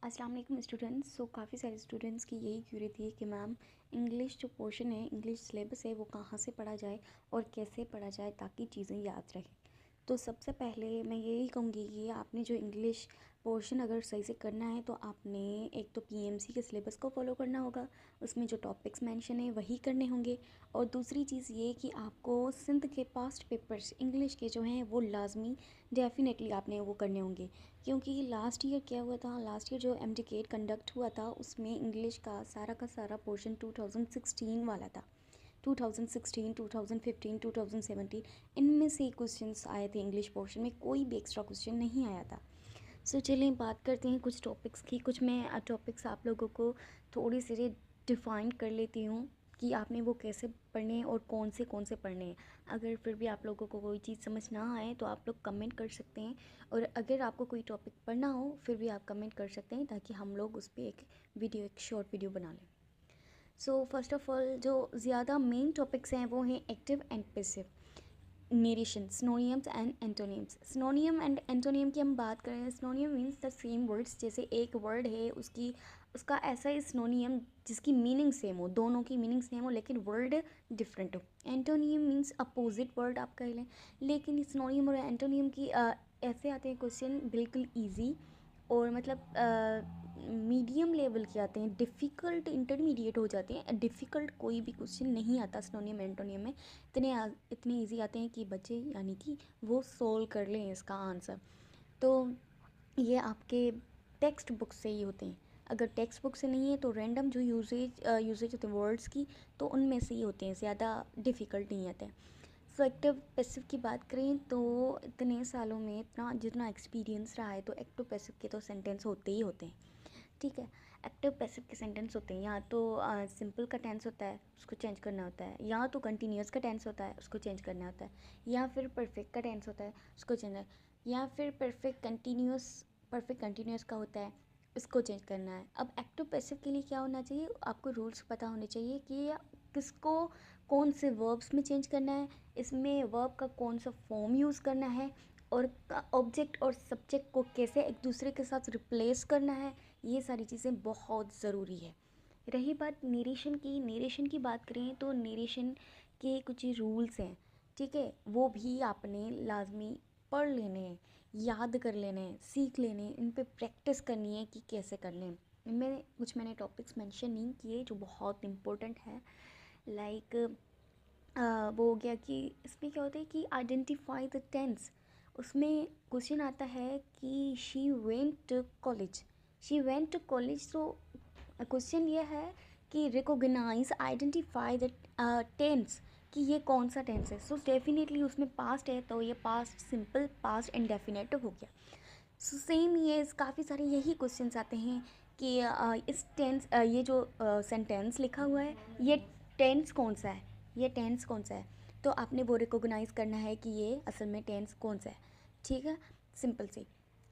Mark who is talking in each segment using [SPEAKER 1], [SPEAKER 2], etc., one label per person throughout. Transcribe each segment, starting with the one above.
[SPEAKER 1] अस्सलाम वालेकुम स्टूडेंट्स। काफ़ी सारे स्टूडेंट्स की यही क्यूरी थी कि मैम इंग्लिश जो पोर्शन है, इंग्लिश सिलेबस है, वो कहाँ से पढ़ा जाए और कैसे पढ़ा जाए ताकि चीज़ें याद रहें। तो सबसे पहले मैं यही कहूँगी कि आपने जो इंग्लिश पोर्शन अगर सही से करना है तो आपने एक तो पीएमसी के सिलेबस को फॉलो करना होगा, उसमें जो टॉपिक्स मेंशन है वही करने होंगे। और दूसरी चीज़ ये कि आपको सिंध के पास्ट पेपर्स इंग्लिश के जो हैं वो लाजमी डेफिनेटली आपने वो करने होंगे, क्योंकि लास्ट ईयर क्या हुआ था, लास्ट ईयर जो एमडीकेट कंडक्ट हुआ था उसमें इंग्लिश का सारा पोर्शन 2016 वाला था। 2016, 2015, 2017 इनमें से क्वेश्चंस आए थे इंग्लिश पोर्शन में, कोई भी एक्स्ट्रा क्वेश्चन नहीं आया था। चलिए बात करते हैं कुछ टॉपिक्स की। कुछ मैं टॉपिक्स आप लोगों को थोड़ी सी डिफ़ाइन कर लेती हूँ कि आपने वो कैसे पढ़ने हैं और कौन से पढ़ने हैं। अगर फिर भी आप लोगों को कोई चीज़ समझ ना आए तो आप लोग कमेंट कर सकते हैं, और अगर आपको कोई टॉपिक पढ़ना हो फिर भी आप कमेंट कर सकते हैं ताकि हम लोग उस पर एक शॉर्ट वीडियो बना लें। फर्स्ट ऑफ ऑल जो ज़्यादा मेन टॉपिक्स हैं वो हैं active and passive narration, synonyms and एंटोनियम्स। सिनोनियम and antonym की हम बात करें, सिनोनियम मीन्स द सेम वर्ड्स। जैसे एक वर्ड है उसका ऐसा ही सिनोनियम जिसकी मीनिंग सेम हो, दोनों की मीनिंग सेम हो लेकिन वर्ड डिफरेंट हो। एंटोनियम मीन्स अपोजिट वर्ड आप कह लें। लेकिन सिनोनियम और एंटोनियम की ऐसे आते हैं क्वेश्चन बिल्कुल ईजी और मतलब मीडियम लेवल के आते हैं, डिफ़िकल्ट इंटरमीडिएट हो जाते हैं। डिफ़िकल्ट कोई भी क्वेश्चन नहीं आता सिनोनियम एंटोनियम में, इतने इजी आते हैं कि बच्चे यानी कि वो सोल्व कर लें इसका आंसर। तो ये आपके टेक्स्ट बुक से ही होते हैं। अगर टेक्स्ट बुक से नहीं है तो रैंडम जो यूजेज होते हैं वर्ड्स की, तो उनमें से ही होते हैं, ज़्यादा डिफ़िकल्ट नहीं आते हैं। एक्टिव पैसिव की बात करें तो इतने सालों में इतना जितना एक्सपीरियंस रहा है तो एक्टिव पैसिव के तो सेंटेंस होते ही होते हैं। ठीक है, एक्टिव पैसिव के सेंटेंस होते हैं, या तो सिंपल का टेंस होता है उसको चेंज करना होता है, या तो कंटिन्यूस का टेंस होता है उसको चेंज करना होता है, या फिर परफेक्ट का टेंस होता है उसको चेंज, या फिर परफेक्ट कंटिन्यूस का होता है उसको चेंज करना है। अब एक्टिव पैसिव के लिए क्या होना चाहिए, आपको रूल्स पता होने चाहिए कि किसको कौन से वर्ब्स में चेंज करना है, इसमें वर्ब का कौन सा फॉर्म यूज़ करना है, और ऑब्जेक्ट और सब्जेक्ट को कैसे एक दूसरे के साथ रिप्लेस करना है। ये सारी चीज़ें बहुत ज़रूरी है। रही बात नेरेशन की बात करें तो नेरेशन के कुछ रूल्स हैं, ठीक है, वो भी आपने लाजमी पढ़ लेने हैं, याद कर लेने हैं, सीख लेने हैं, इन पे प्रैक्टिस करनी है कि कैसे करने हैं। इनमें कुछ मैंने टॉपिक्स मेंशन नहीं किए जो बहुत इम्पोर्टेंट है, लाइक वो हो गया कि इसमें क्या होता है कि आइडेंटिफाई द टेंस। उसमें क्वेश्चन आता है कि शी वेंट टू कॉलेज। तो क्वेश्चन ये है कि रिकॉग्नाइज आइडेंटिफाई द टेंस कि ये कौन सा टेंस है। डेफिनेटली उसमें पास्ट है तो ये पास्ट सिंपल, पास्ट इंडेफिनिट हो गया। सेम ये काफ़ी सारे यही क्वेश्चंस आते हैं कि इस टेंस ये जो सेंटेंस लिखा हुआ है ये टेंस कौन सा है, ये टेंस कौन सा है। तो आपने वो रिकॉग्नाइज़ करना है कि ये असल में टेंस कौन सा है। ठीक है, सिंपल से।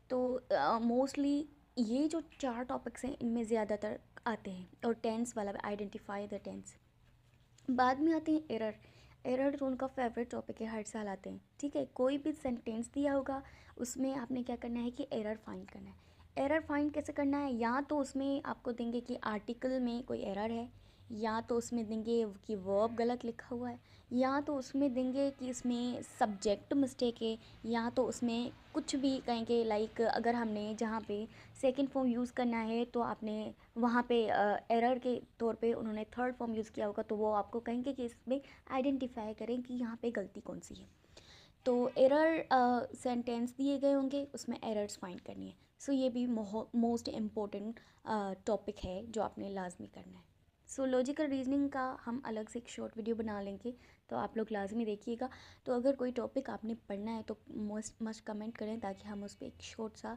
[SPEAKER 1] तो मोस्टली ये जो 4 टॉपिक्स हैं इनमें ज़्यादातर आते हैं, और टेंस वाला आइडेंटिफाई द टेंस। बाद में आते हैं एरर तो उनका फेवरेट टॉपिक है, हर साल आते हैं। ठीक है, कोई भी सेंटेंस दिया होगा उसमें आपने क्या करना है कि एरर फाइंड करना है। एरर फाइंड कैसे करना है, या तो उसमें आपको देंगे कि आर्टिकल में कोई एरर है, या तो उसमें देंगे कि वर्ब गलत लिखा हुआ है, या तो उसमें देंगे कि इसमें सब्जेक्ट मिस्टेक है, या तो उसमें कुछ भी कहेंगे। लाइक अगर हमने जहाँ पे सेकंड फॉर्म यूज़ करना है तो आपने वहाँ पे एरर के तौर पे उन्होंने थर्ड फॉर्म यूज़ किया होगा, तो वो आपको कहेंगे कि इसमें आइडेंटिफाई करें कि यहाँ पे गलती कौन सी है। तो एरर सेंटेंस दिए गए होंगे, उसमें एरर्स फाइंड करनी है। ये भी मोस्ट इम्पोर्टेंट टॉपिक है जो आपने लाजमी करना है। लॉजिकल रीजनिंग का हम अलग से एक शॉर्ट वीडियो बना लेंगे, तो आप लोग लाजमी देखिएगा। तो अगर कोई टॉपिक आपने पढ़ना है तो मस्ट कमेंट करें ताकि हम उस पर एक छोटा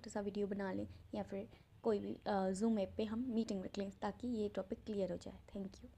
[SPEAKER 1] सा वीडियो बना लें, या फिर कोई भी जूम ऐप पे हम मीटिंग रख लें ताकि ये टॉपिक क्लियर हो जाए। Thank you.